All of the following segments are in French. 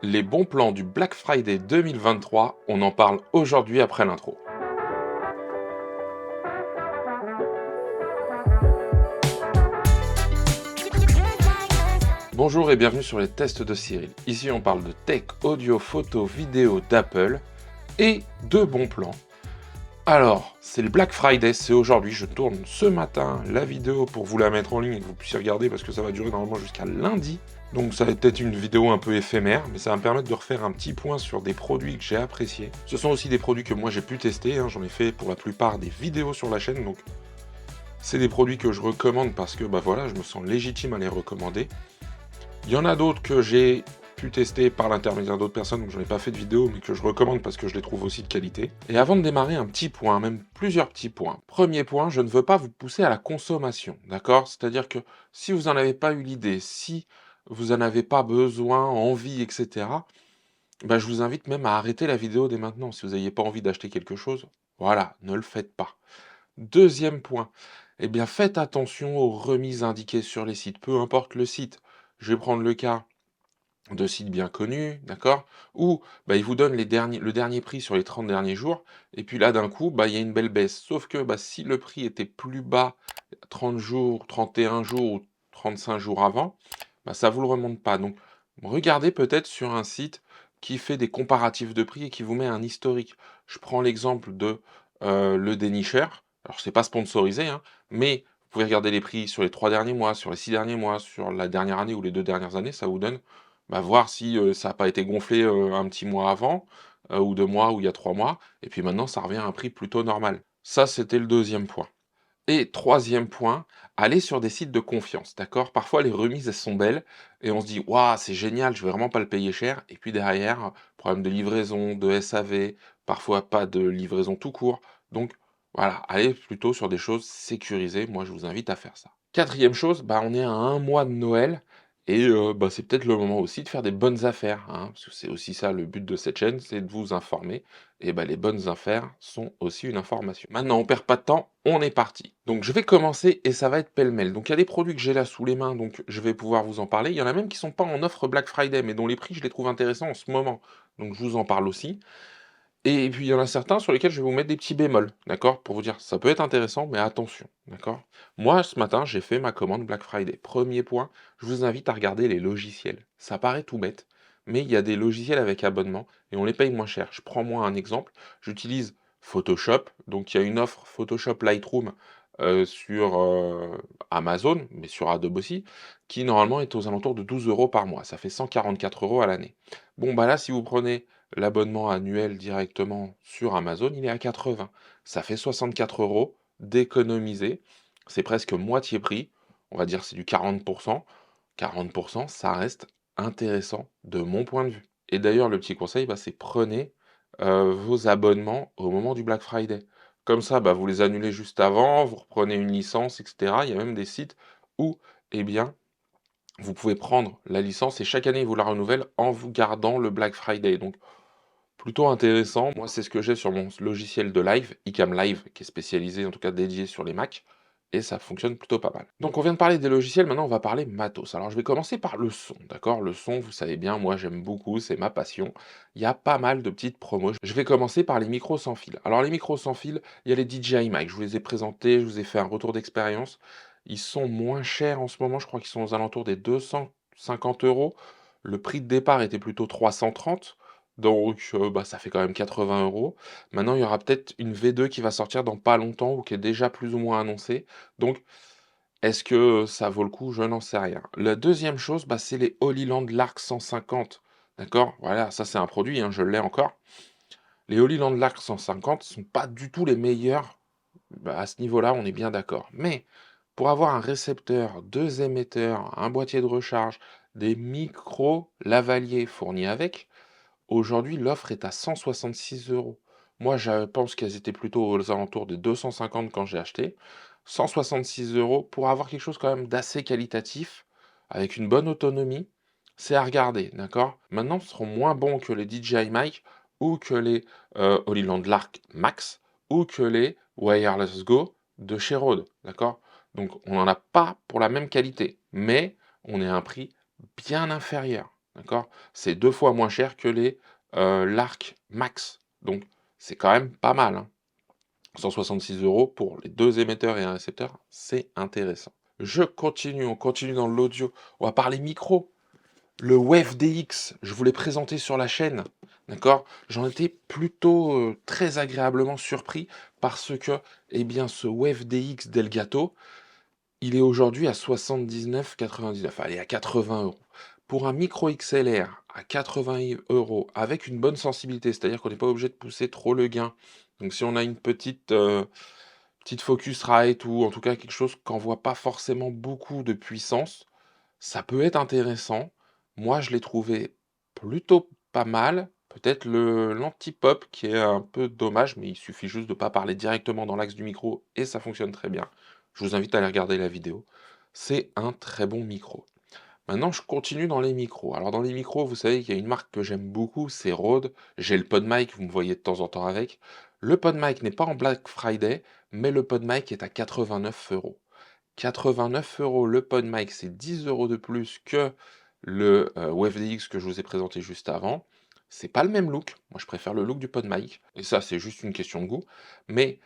Les bons plans du Black Friday 2023, on en parle aujourd'hui après l'intro. Bonjour et bienvenue sur les tests de Cyril. Ici on parle de tech, audio, photo, vidéo d'Apple et de bons plans. Alors, c'est le Black Friday, c'est aujourd'hui, je tourne ce matin la vidéo pour vous la mettre en ligne et que vous puissiez regarder parce que ça va durer normalement jusqu'à lundi. Donc ça va être peut-être une vidéo un peu éphémère, mais ça va me permettre de refaire un petit point sur des produits que j'ai appréciés. Ce sont aussi des produits que moi j'ai pu tester, j'en ai fait pour la plupart des vidéos sur la chaîne, donc c'est des produits que je recommande parce que bah voilà, je me sens légitime à les recommander. Il y en a d'autres que j'ai pu tester par l'intermédiaire d'autres personnes, donc j'en ai pas fait de vidéo, mais que je recommande parce que je les trouve aussi de qualité. Et avant de démarrer, un petit point, même plusieurs petits points. Premier point, je ne veux pas vous pousser à la consommation, d'accord? C'est-à-dire que si vous n'en avez pas eu l'idée, si vous n'en avez pas besoin, envie, etc., bah, je vous invite même à arrêter la vidéo dès maintenant. Si vous n'avez pas envie d'acheter quelque chose, voilà, ne le faites pas. Deuxième point, eh bien faites attention aux remises indiquées sur les sites, peu importe le site. Je vais prendre le cas de sites bien connus, d'accord? Où, bah, ils vous donnent le dernier prix sur les 30 derniers jours et puis là, d'un coup, bah, il y a une belle baisse. Sauf que, bah, si le prix était plus bas 30 jours, 31 jours ou 35 jours avant, bah, ça vous le remonte pas. Donc, regardez peut-être sur un site qui fait des comparatifs de prix et qui vous met un historique. Je prends l'exemple de, Le Dénicheur. Alors c'est pas sponsorisé, mais vous pouvez regarder les prix sur les 3 derniers mois, sur les 6 derniers mois, sur la dernière année ou les 2 dernières années, ça vous donne bah, voir si, ça a pas été gonflé, un petit mois avant, ou 2 mois ou il y a 3 mois et puis maintenant ça revient à un prix plutôt normal. Ça, c'était le deuxième point et troisième point, allez sur des sites de confiance, d'accord? Parfois les remises, elles sont belles et on se dit: «Waouh, c'est génial, je vais vraiment pas le payer cher» et puis derrière, problème de livraison, de SAV, parfois pas de livraison tout court. Donc voilà, allez plutôt sur des choses sécurisées, moi je vous invite à faire ça. Quatrième chose, bah, on est à un mois de Noël et bah, c'est peut-être le moment aussi de faire des bonnes affaires, parce que c'est aussi ça le but de cette chaîne, c'est de vous informer et bah, les bonnes affaires sont aussi une information. Maintenant, on perd pas de temps, on est parti. Donc je vais commencer et ça va être pêle-mêle. Donc il y a des produits que j'ai là sous les mains, donc je vais pouvoir vous en parler. Il y en a même qui sont pas en offre Black Friday, mais dont les prix, je les trouve intéressants en ce moment. Donc je vous en parle aussi. Et puis il y en a certains sur lesquels je vais vous mettre des petits bémols, d'accord? Pour vous dire, ça peut être intéressant, mais attention, d'accord? Moi, ce matin, j'ai fait ma commande Black Friday. Premier point, je vous invite à regarder les logiciels. Ça paraît tout bête, mais il y a des logiciels avec abonnement et on les paye moins cher. Je prends moi un exemple, j'utilise Photoshop, donc il y a une offre Photoshop Lightroom sur Amazon, mais sur Adobe aussi, qui normalement est aux alentours de 12 € par mois. Ça fait 144 € à l'année. Bon, bah là, si vous prenez l'abonnement annuel directement sur Amazon, il est à 80. Ça fait 64 € d'économiser. C'est presque moitié prix. On va dire c'est du 40%. 40%, ça reste intéressant de mon point de vue. Et d'ailleurs, le petit conseil, bah, c'est prenez vos abonnements au moment du Black Friday. Comme ça, bah, vous les annulez juste avant, vous reprenez une licence, etc. Il y a même des sites où, eh bien, vous pouvez prendre la licence et chaque année, ils vous la renouvellent en vous gardant le Black Friday. Donc, plutôt intéressant. Moi, c'est ce que j'ai sur mon logiciel de live, Icam Live, qui est spécialisé, en tout cas dédié sur les Mac, et ça fonctionne plutôt pas mal. Donc, on vient de parler des logiciels, maintenant on va parler matos. Alors, je vais commencer par le son, d'accord? Le son, vous savez bien, moi j'aime beaucoup, c'est ma passion. Il y a pas mal de petites promos. Je vais commencer par les micros sans fil. Alors, les micros sans fil, il y a les DJI Mic. Je vous les ai présentés, je vous ai fait un retour d'expérience. Ils sont moins chers en ce moment, je crois qu'ils sont aux alentours des 250 €. Le prix de départ était plutôt 330. Donc, bah, ça fait quand même 80 €. Maintenant, il y aura peut-être une V2 qui va sortir dans pas longtemps ou qui est déjà plus ou moins annoncée. Donc, est-ce que ça vaut le coup? Je n'en sais rien. La deuxième chose, bah, c'est les Holyland Lark 150. D'accord? Voilà, ça c'est un produit, je l'ai encore. Les Holyland Lark 150 sont pas du tout les meilleurs, bah, à ce niveau-là, on est bien d'accord. Mais pour avoir un récepteur, 2 émetteurs, un boîtier de recharge, des micros lavaliers fournis avec, aujourd'hui, l'offre est à 166 €. Moi, je pense qu'elles étaient plutôt aux alentours de 250 quand j'ai acheté. 166 € pour avoir quelque chose quand même d'assez qualitatif, avec une bonne autonomie, c'est à regarder, d'accord? Maintenant, ce seront moins bons que les DJI Mic ou que les, Hollyland Lark Max ou que les Wireless Go de chez Rode, d'accord? Donc on n'en a pas pour la même qualité, mais on est à un prix bien inférieur. d'accord? C'est 2 fois moins cher que les, Lark Max, donc c'est quand même pas mal, hein. 166 € pour les 2 émetteurs et un récepteur, c'est intéressant. Je continue, on continue dans l'audio, on va parler micro. Le Wave DX, je vous l'ai présenté sur la chaîne, d'accord? J'en étais plutôt, très agréablement surpris parce que, eh bien, ce Wave DX d'Elgato, il est aujourd'hui à 79,99, allez, à 80 €. Pour un micro XLR à 80 € avec une bonne sensibilité, c'est-à-dire qu'on n'est pas obligé de pousser trop le gain. Donc si on a une petite Focusrite ou en tout cas quelque chose qu'on voit pas forcément beaucoup de puissance, ça peut être intéressant. Moi, je l'ai trouvé plutôt pas mal. Peut-être le l'anti-pop qui est un peu dommage, mais il suffit juste de pas parler directement dans l'axe du micro et ça fonctionne très bien. Je vous invite à aller regarder la vidéo. C'est un très bon micro. Maintenant, je continue dans les micros. Alors dans les micros, vous savez qu'il y a une marque que j'aime beaucoup, c'est Rode. J'ai le PodMic, vous me voyez de temps en temps avec. Le PodMic n'est pas en Black Friday, mais le PodMic est à 89 €. 89 € le PodMic, c'est 10 € de plus que le, Wave DX que je vous ai présenté juste avant. C'est pas le même look, moi je préfère le look du PodMic et ça c'est juste une question de goût, mais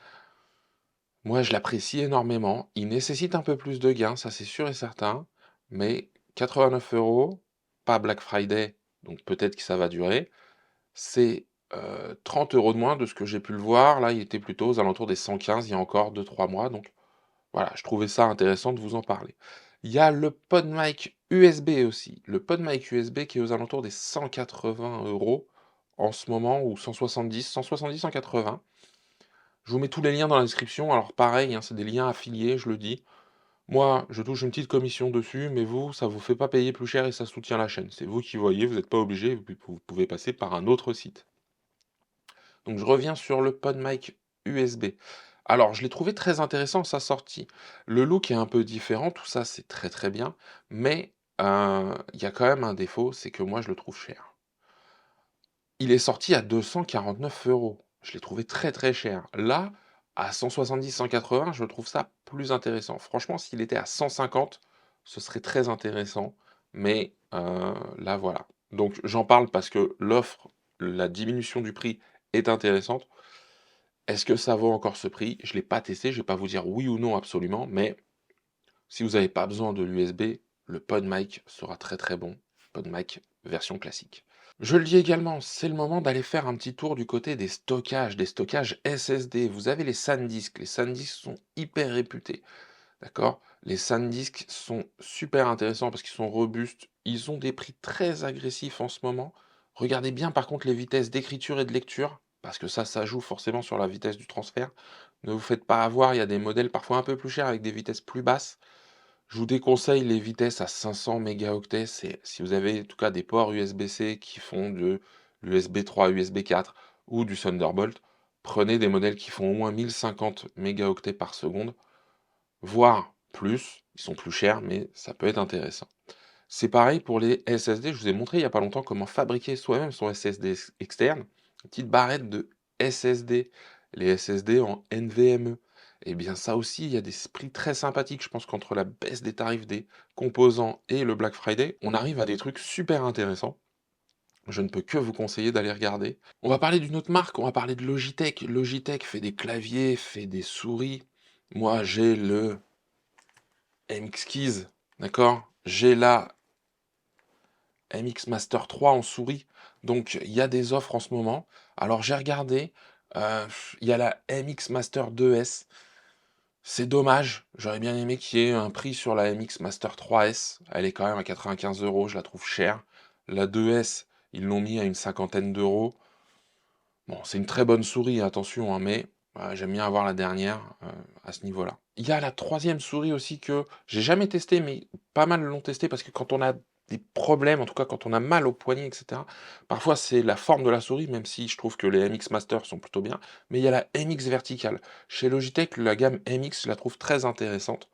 moi je l'apprécie énormément. Il nécessite un peu plus de gain, ça c'est sûr et certain, mais 89 €, pas Black Friday, donc peut-être que ça va durer. C'est, 30 € de moins de ce que j'ai pu le voir. Là, il était plutôt aux alentours des 115 il y a encore 2-3 mois, donc voilà, je trouvais ça intéressant de vous en parler. Il y a le PodMic USB aussi. Le PodMic USB qui est aux alentours des 180 € en ce moment ou 170, 170, 180. Je vous mets tous les liens dans la description. Alors pareil, hein, c'est des liens affiliés, je le dis. Moi, je touche une petite commission dessus, mais vous, ça vous fait pas payer plus cher et ça soutient la chaîne. C'est vous qui voyez, vous n'êtes pas obligé, vous pouvez passer par un autre site. Donc je reviens sur le PodMic USB. Alors je l'ai trouvé très intéressant à sa sortie. Le look est un peu différent, tout ça c'est très très bien, mais il y a quand même un défaut, c'est que moi je le trouve cher. Il est sorti à 249 €. Je l'ai trouvé très très cher. Là, à 170-180, je trouve ça plus intéressant. Franchement, s'il était à 150, ce serait très intéressant, mais là voilà. Donc j'en parle parce que l'offre, la diminution du prix est intéressante. Est-ce que ça vaut encore ce prix? Je ne l'ai pas testé, je ne vais pas vous dire oui ou non absolument, mais si vous n'avez pas besoin de l'USB, le PodMic sera très très bon. PodMic version classique. Je le dis également, c'est le moment d'aller faire un petit tour du côté des stockages SSD. Vous avez les SanDisk. Les SanDisk sont hyper réputés, d'accord? Les SanDisk sont super intéressants parce qu'ils sont robustes. Ils ont des prix très agressifs en ce moment. Regardez bien par contre les vitesses d'écriture et de lecture, parce que ça joue forcément sur la vitesse du transfert. Ne vous faites pas avoir, il y a des modèles parfois un peu plus chers avec des vitesses plus basses. Je vous déconseille les vitesses à 500 mégaoctets. C'est si vous avez en tout cas des ports USB-C qui font de l'USB 3, USB 4 ou du Thunderbolt, prenez des modèles qui font au moins 1050 mégaoctets par seconde, voire plus. Ils sont plus chers, mais ça peut être intéressant. C'est pareil pour les SSD. Je vous ai montré il n'y a pas longtemps comment fabriquer soi-même son SSD externe. Une petite barrette de SSD, les SSD en NVMe. Et bien ça aussi, il y a des prix très sympathiques. Je pense qu'entre la baisse des tarifs des composants et le Black Friday, on arrive à des trucs super intéressants. Je ne peux que vous conseiller d'aller regarder. On va parler d'une autre marque, on va parler de Logitech. Logitech fait des claviers, fait des souris. Moi, j'ai le MX Keys, d'accord? J'ai la MX Master 3 en souris. Donc il y a des offres en ce moment. Alors j'ai regardé, il y a la MX Master 2S. C'est dommage, j'aurais bien aimé qu'il y ait un prix sur la MX Master 3S. Elle est quand même à 95 €, je la trouve chère. La 2S, ils l'ont mis à une cinquantaine d'euros. Bon, c'est une très bonne souris, attention, hein, mais j'aime bien avoir la dernière à ce niveau-là. Il y a la troisième souris aussi que j'ai jamais testée, mais pas mal l'ont testée parce que quand on a des problèmes, en tout cas quand on a mal au poignet, etc., parfois c'est la forme de la souris, même si je trouve que les MX Master sont plutôt bien, mais il y a la MX verticale. Chez Logitech, la gamme MX, je la trouve très intéressante,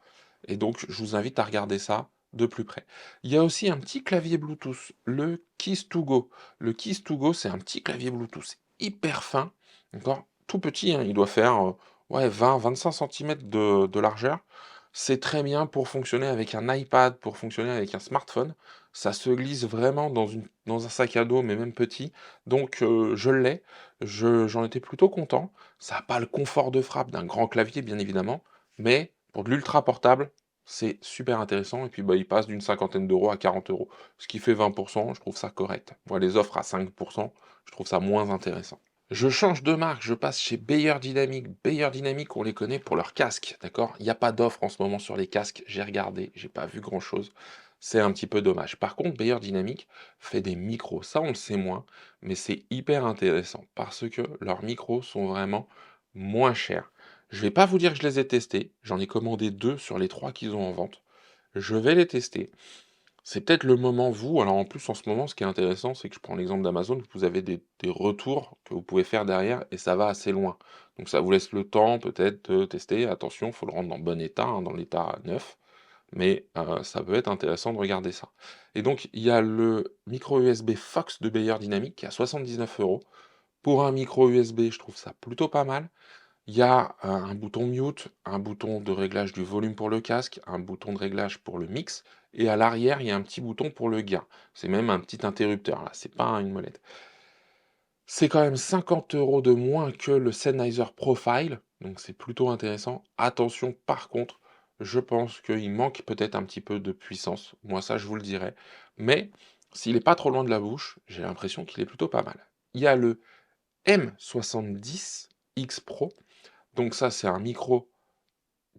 et donc je vous invite à regarder ça de plus près. Il y a aussi un petit clavier Bluetooth, le Keys2Go. Le Keys2Go, c'est un petit clavier Bluetooth hyper fin, d'accord? Tout petit, hein, il doit faire, ouais 20-25 centimètres de largeur. C'est très bien pour fonctionner avec un iPad, pour fonctionner avec un smartphone. Ça se glisse vraiment dans un sac à dos, mais même petit. Donc je l'ai, j'en étais plutôt content. Ça a pas le confort de frappe d'un grand clavier, bien évidemment, mais pour de l'ultra portable, c'est super intéressant et puis, bah, il passe d'une cinquantaine d'euros à 40 €, ce qui fait 20. Je trouve ça correct. Moi, les offres à 5, je trouve ça moins intéressant. Je change de marque, je passe chez Beyer Dynamic. Beyer Dynamic, on les connaît pour leurs casques, d'accord? Il n'y a pas d'offre en ce moment sur les casques, j'ai regardé, j'ai pas vu grand-chose. C'est un petit peu dommage. Par contre, Beyer Dynamic fait des micros. Ça, on le sait moins, mais c'est hyper intéressant parce que leurs micros sont vraiment moins chers. Je vais pas vous dire que je les ai testés, j'en ai commandé 2 sur les 3 qu'ils ont en vente. Je vais les tester. C'est peut-être le moment, vous alors en plus en ce moment, ce qui est intéressant, c'est que je prends l'exemple d'Amazon, vous avez des retours que vous pouvez faire derrière et ça va assez loin. Donc ça vous laisse le temps peut-être de tester. Attention, il faut le rendre dans bon état, hein, dans l'état neuf, mais ça peut être intéressant de regarder ça. Et donc il y a le micro USB Fox de Beyer Dynamic qui est à 79 €. Pour un micro USB, je trouve ça plutôt pas mal. Il y a un bouton mute, un bouton de réglage du volume pour le casque, un bouton de réglage pour le mix et à l'arrière, il y a un petit bouton pour le gain. C'est même un petit interrupteur là, c'est pas une molette. C'est quand même 50 € de moins que le Sennheiser Profile, donc c'est plutôt intéressant. Attention par contre, je pense qu'il manque peut-être un petit peu de puissance. Moi ça, je vous le dirai. Mais s'il est pas trop loin de la bouche, j'ai l'impression qu'il est plutôt pas mal. Il y a le M70 X Pro. Donc ça, c'est un micro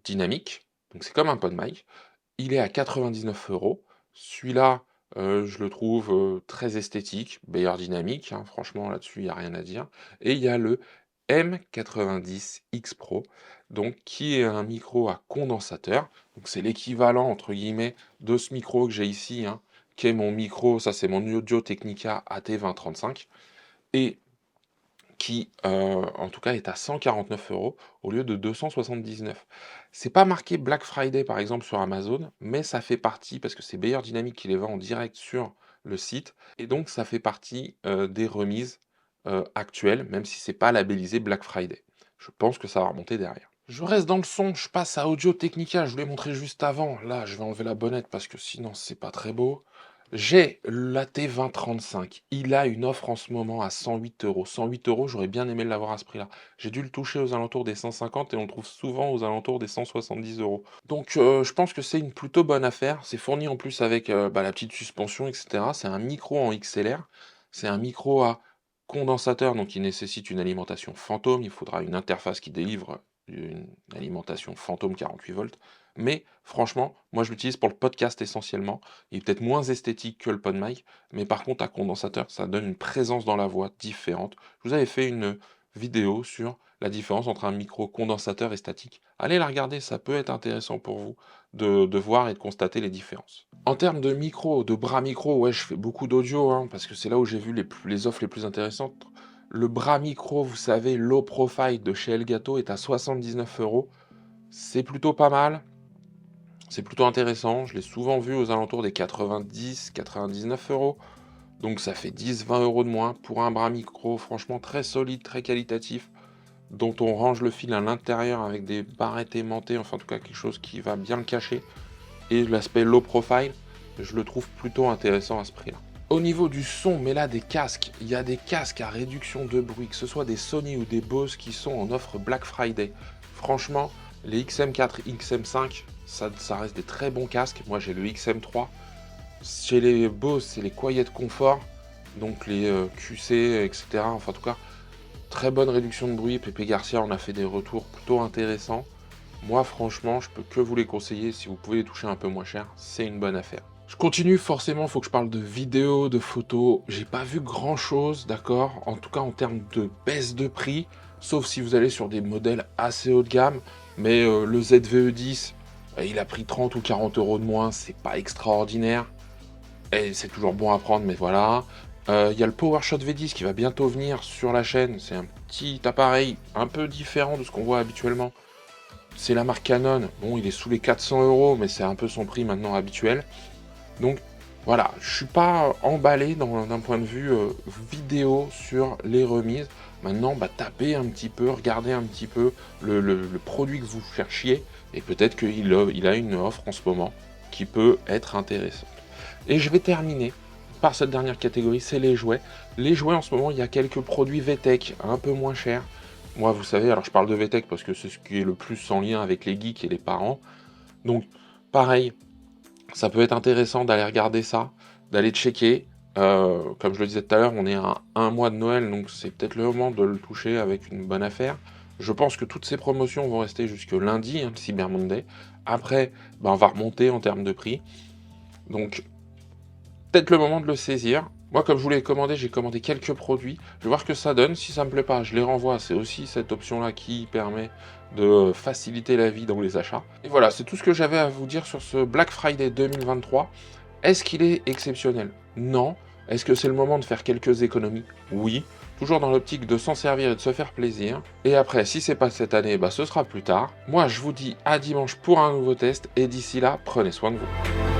dynamique, donc c'est comme un PodMic. Il est à 99 €. Celui-là, je le trouve, très esthétique, Beyer Dynamic, hein, franchement là-dessus, il y a rien à dire. Et il y a le M90 X Pro, donc qui est un micro à condensateur. Donc c'est «l'équivalent» entre guillemets de ce micro que j'ai ici, hein, qui est mon micro, ça c'est mon Audio Technica AT2035 et qui, en tout cas, est à 149 € au lieu de 279. C'est pas marqué Black Friday, par exemple, sur Amazon, mais ça fait partie parce que c'est Beyer Dynamic qui les vend en direct sur le site et donc ça fait partie, des remises, actuelles, même si c'est pas labellisé Black Friday. Je pense que ça va remonter derrière. Je reste dans le son, je passe à Audio Technica, je vous l'ai montré juste avant. Là, je vais enlever la bonnette parce que sinon c'est pas très beau. J'ai l'AT2035. Il a une offre en ce moment à 108 €. 108 €, j'aurais bien aimé l'avoir à ce prix-là. J'ai dû le toucher aux alentours des 150 et on le trouve souvent aux alentours des 170 €. Donc je pense que c'est une plutôt bonne affaire. C'est fourni en plus avec, bah, la petite suspension et cetera. C'est un micro en XLR. C'est un micro à condensateur, donc il nécessite une alimentation fantôme. Il faudra une interface qui délivre une alimentation fantôme 48 volts. Mais franchement, moi je l'utilise pour le podcast essentiellement. Il est peut-être moins esthétique que le PodMic, mais par contre à condensateur, ça donne une présence dans la voix différente. Je vous avais fait une vidéo sur la différence entre un micro condensateur et statique. Allez la regarder, ça peut être intéressant pour vous de voir et de constater les différences. En termes de micro, de bras micro, ouais, je fais beaucoup d'audio, hein, parce que c'est là où j'ai vu les offres les plus intéressantes. Le bras micro, vous savez, low profile de chez Elgato est à 79 €. C'est plutôt pas mal. C'est plutôt intéressant, je l'ai souvent vu aux alentours des 90-99 €, donc ça fait 10-20 € de moins pour un bras micro franchement très solide, très qualitatif, dont on range le fil à l'intérieur avec des barrettes aimantées, enfin en tout cas quelque chose qui va bien le cacher. Et l'aspect low profile, je le trouve plutôt intéressant à ce prix-là. Au niveau du son, mais là des casques, il y a des casques à réduction de bruit, que ce soit des Sony ou des Bose qui sont en offre Black Friday. Franchement, les XM4, XM5, ça reste des très bons casques. Moi j'ai le XM3. Chez les Bose, c'est les Quiet Comfort, donc les QC, etc. Enfin en tout cas, très bonne réduction de bruit. Pépé Garcia en a fait des retours plutôt intéressants. Moi franchement, je peux que vous les conseiller. Si vous pouvez les toucher un peu moins cher, c'est une bonne affaire. Je continue, forcément, il faut que je parle de vidéos, de photos. J'ai pas vu grand chose, d'accord? En tout cas, en termes de baisse de prix, sauf si vous allez sur des modèles assez haut de gamme. Mais le ZVE10, il a pris 30 ou 40 € de moins, c'est pas extraordinaire. Et c'est toujours bon à prendre, mais voilà. Il y a le PowerShot V10 qui va bientôt venir sur la chaîne. C'est un petit appareil un peu différent de ce qu'on voit habituellement. C'est la marque Canon. Bon, il est sous les 400 €, mais c'est un peu son prix maintenant habituel. Donc, Voilà, je suis pas emballé d'un point de vue vidéo sur les remises. Maintenant, bah, tapez un petit peu, regardez un petit peu le produit que vous cherchiez, et peut-être il a une offre en ce moment qui peut être intéressante. Et je vais terminer par cette dernière catégorie, c'est les jouets. Les jouets, en ce moment, il y a quelques produits VTech un peu moins chers. Moi, vous savez, alors je parle de VTech parce que c'est ce qui est le plus en lien avec les geeks et les parents. Donc, pareil, ça peut être intéressant d'aller regarder ça, d'aller checker. Comme je le disais tout à l'heure, on est à un mois de Noël, donc c'est peut-être le moment de le toucher avec une bonne affaire. Je pense que toutes ces promotions vont rester jusque lundi, le Cyber Monday. Après, on va remonter en termes de prix. Donc, peut-être le moment de le saisir. Moi, comme je vous l'ai commandé, j'ai commandé quelques produits. Je vais voir ce que ça donne. Si ça me plaît pas, je les renvoie. C'est aussi cette option-là qui permet de faciliter la vie dans les achats. Et voilà, c'est tout ce que j'avais à vous dire sur ce Black Friday 2023. Est-ce qu'il est exceptionnel? Non. Est-ce que c'est le moment de faire quelques économies? Oui. Toujours dans l'optique de s'en servir et de se faire plaisir. Et après, si c'est pas cette année, ce sera plus tard. Moi, je vous dis à dimanche pour un nouveau test. Et d'ici là, prenez soin de vous.